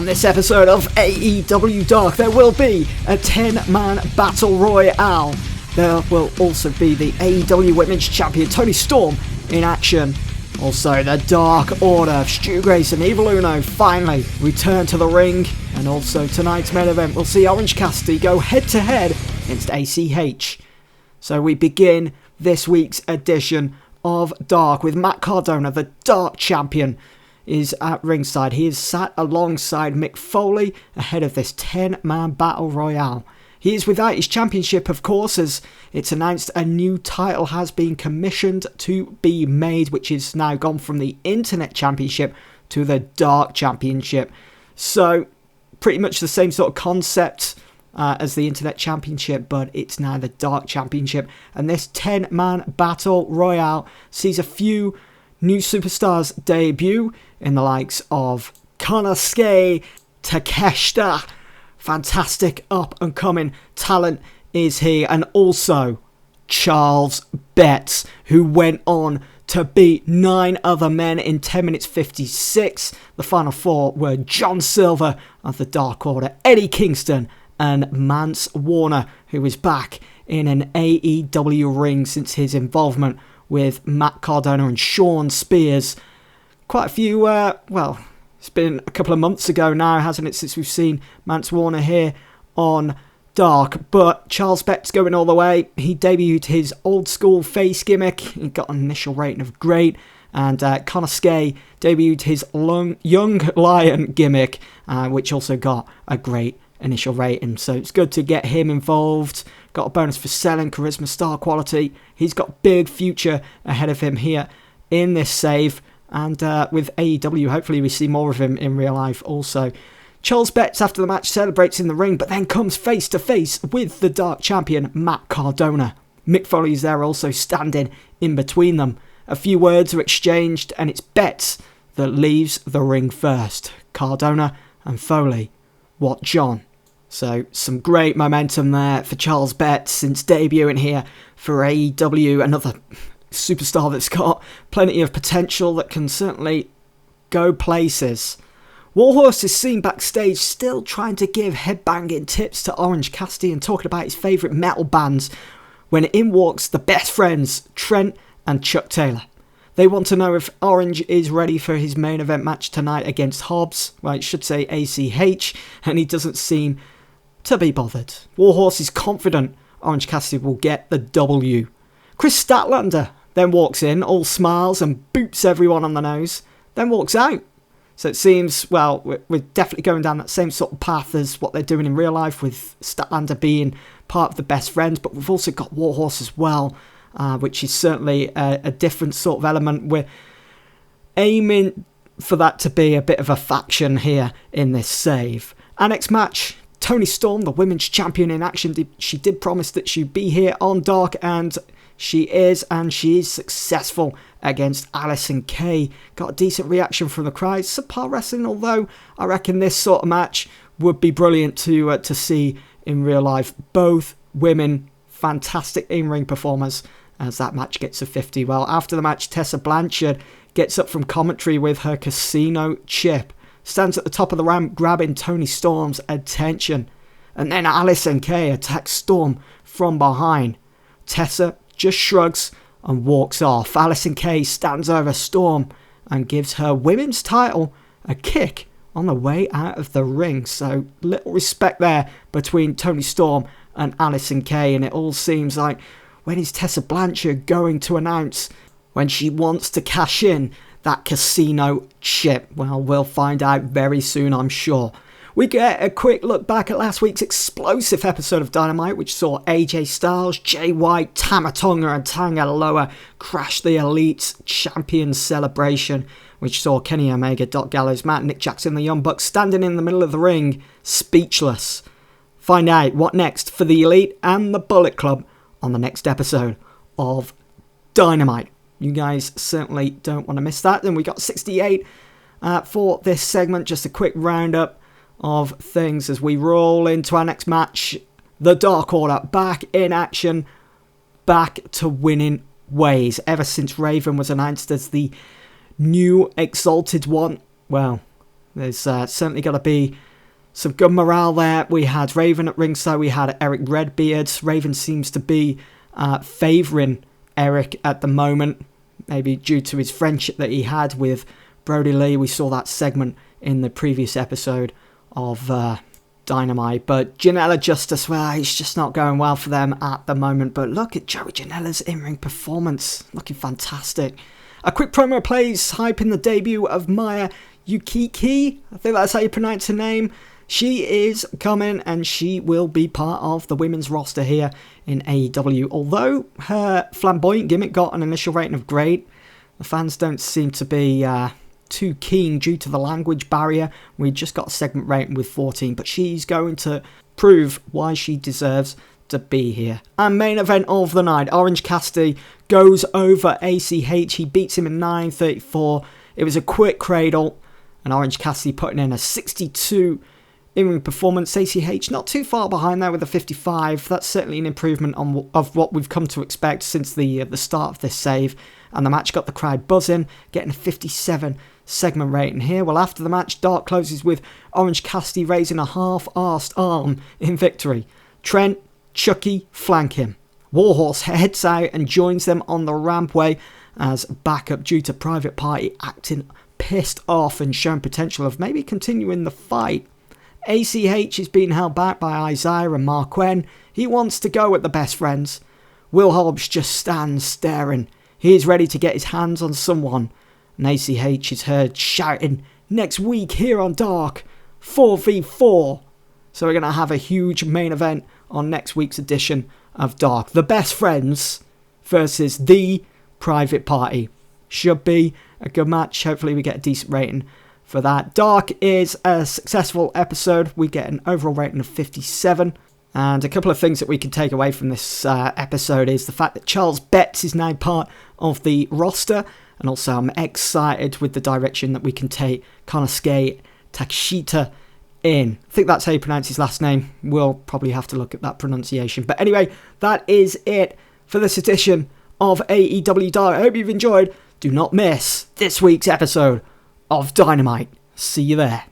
On this episode of AEW Dark, there will be a 10-man battle royale. There will also be the AEW Women's Champion Toni Storm in action. Also, the Dark Order, Stu Grace and Evil Uno finally return to the ring. And also tonight's main event, we'll see Orange Cassidy go head-to-head against ACH. So we begin this week's edition of Dark with Matt Cardona, the Dark Champion, is at ringside. He is sat alongside Mick Foley ahead of this 10-man battle royale. He is without his championship, of course, as it's announced a new title has been commissioned to be made, which is now gone from the Internet Championship to the Dark Championship. So, pretty much the same sort of concept as the Internet Championship, but it's now the Dark Championship. And this 10-man battle royale sees a few new superstars debut in the likes of Konosuke Takeshita. Fantastic up-and-coming talent is he. And also Charles Betts, who went on to beat 9 other men in 10 minutes 56. The final 4 were John Silver of the Dark Order, Eddie Kingston, and Mance Warner, who is back in an AEW ring since his involvement with Matt Cardona and Sean Spears. Quite a few, it's been a couple of months ago now, hasn't it, since we've seen Mance Warner here on Dark. But Charles Betts going all the way. He debuted his old school face gimmick. He got an initial rating of great. And Konosuke debuted his young lion gimmick, which also got a great initial rating. So it's good to get him involved. Got a bonus for selling, charisma, star quality. He's got big future ahead of him here in this save. And with AEW, hopefully we see more of him in real life also. Charles Betts, after the match, celebrates in the ring, but then comes face to face with the Dark Champion, Matt Cardona. Mick Foley is there also standing in between them. A few words are exchanged, and it's Betts that leaves the ring first. Cardona and Foley watch on. So some great momentum there for Charles Betts since debuting here for AEW. Another superstar that's got plenty of potential that can certainly go places. Warhorse is seen backstage still trying to give headbanging tips to Orange Cassidy and talking about his favourite metal bands when in walks the best friends, Trent and Chuck Taylor. They want to know if Orange is ready for his main event match tonight against Hobbs. Well, it should say ACH, and he doesn't seem to be bothered. Warhorse is confident Orange Cassidy will get the W. Chris Statlander then walks in, all smiles and boots everyone on the nose, then walks out. So it seems, well, we're definitely going down that same sort of path as what they're doing in real life, with Statlander being part of the best friends, but we've also got Warhorse as well, which is certainly a different sort of element. We're aiming for that to be a bit of a faction here in this save. Our next match, Toni Storm, the Women's Champion in action. She did promise that she'd be here on Dark, and she is successful against Allysin Kay. Got a decent reaction from the crowd. Subpar wrestling, although I reckon this sort of match would be brilliant to see in real life. Both women, fantastic in-ring performers as that match gets to 50. Well, after the match, Tessa Blanchard gets up from commentary with her casino chip. Stands at the top of the ramp grabbing Toni Storm's attention. And then Allysin Kay attacks Storm from behind. Tessa just shrugs and walks off. Allysin Kay stands over Storm and gives her women's title a kick on the way out of the ring. So little respect there between Toni Storm and Allysin Kay, and it all seems like, when is Tessa Blanchard going to announce when she wants to cash in that casino chip? Well, we'll find out very soon, I'm sure. We get a quick look back at last week's explosive episode of Dynamite, which saw AJ Styles, Jay White, Tama Tonga and Tanga Loa crash the Elite's Champions celebration, which saw Kenny Omega, Doc Gallows, Matt, Nick Jackson, the Young Bucks standing in the middle of the ring, speechless. Find out what next for the Elite and the Bullet Club on the next episode of Dynamite. You guys certainly don't want to miss that. Then we got 68 for this segment. Just a quick roundup of things as we roll into our next match. The Dark Order back in action, back to winning ways. Ever since Raven was announced as the new Exalted One, well, There's certainly got to be some good morale there. We had Raven at ringside. We had Eric Redbeard. Raven seems to be favouring Eric at the moment, maybe due to his friendship that he had with Brody Lee. We saw that segment in the previous episode of Dynamite. But Janela Justice, well, it's just not going well for them at the moment. But look at Joey Janela's in-ring performance, looking fantastic. A quick promo plays, hyping the debut of Maya Yukiki. I think that's how you pronounce her name. She is coming and she will be part of the women's roster here in AEW. Although her flamboyant gimmick got an initial rating of great, the fans don't seem to be too keen due to the language barrier. We just got a segment rating with 14, but she's going to prove why she deserves to be here. And main event of the night, Orange Cassidy goes over ACH. He beats him in 9:34. It was a quick cradle, and Orange Cassidy putting in a 62 in-ring performance. ACH not too far behind there with a 55. That's certainly an improvement of what we've come to expect since the start of this save. And the match got the crowd buzzing, getting a 57 segment rating here. Well, after the match, Dark closes with Orange Cassidy raising a half-arsed arm in victory. Trent, Chucky flank him. Warhorse heads out and joins them on the rampway as backup due to Private Party acting pissed off and showing potential of maybe continuing the fight. ACH is being held back by Isaiah and Marquen. He wants to go at the best friends. Will Hobbs just stands staring. He is ready to get his hands on someone. And ACH is heard shouting, next week here on Dark, 4v4. So we're going to have a huge main event on next week's edition of Dark. The best friends versus the Private Party. Should be a good match. Hopefully we get a decent rating for that. Dark is a successful episode. We get an overall rating of 57. And a couple of things that we can take away from this episode is the fact that Charles Betts is now part of the roster. And also I'm excited with the direction that we can take Konosuke Takeshita in. I think that's how you pronounce his last name. We'll probably have to look at that pronunciation. But anyway, that is it for this edition of AEW Dark. I hope you've enjoyed. Do not miss this week's episode of Dynamite. See you there.